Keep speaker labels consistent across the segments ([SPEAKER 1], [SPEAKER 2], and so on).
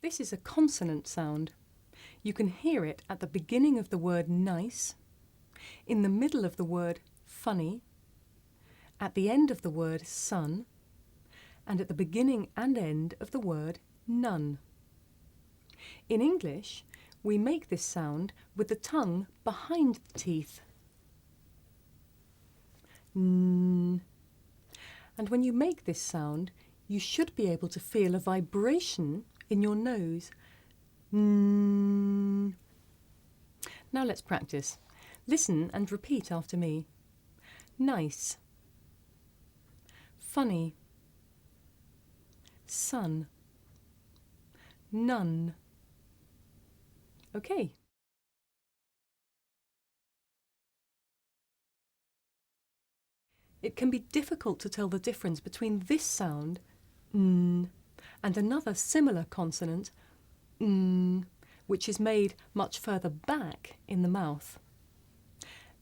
[SPEAKER 1] This is a consonant sound. You can hear it at the beginning of the word nice, in the middle of the word funny, at the end of the word sun, and at the beginning and end of the word none. In English, we make this sound with the tongue behind the teeth. N. And when you make this sound, you should be able to feel a vibration in your nose. N. Now let's practice. Listen and repeat after me. Nice. Funny. Sun. None. Okay. It can be difficult to tell the difference between this sound, n, and another similar consonant, n, which is made much further back in the mouth.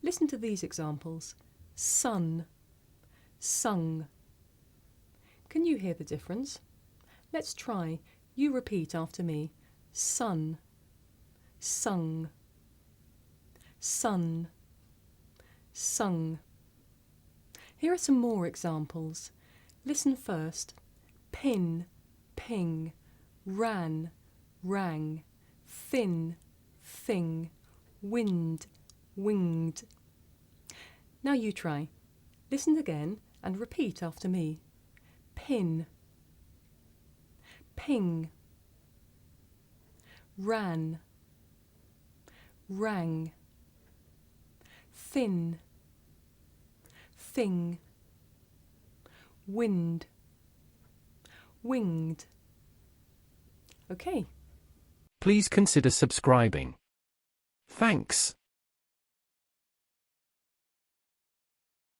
[SPEAKER 1] Listen to these examples. Sun, sung. Can you hear the difference? Let's try. You repeat after me. Sun, sung, sun, sung. Here are some more examples. Listen first. Pin, ping, ran, rang, thin, thing, wind, winged. Now you try. Listen again and repeat after me. Pin, ping, ran, rang, thin, thing, wind, winged. Okay.
[SPEAKER 2] Please consider subscribing. Thanks.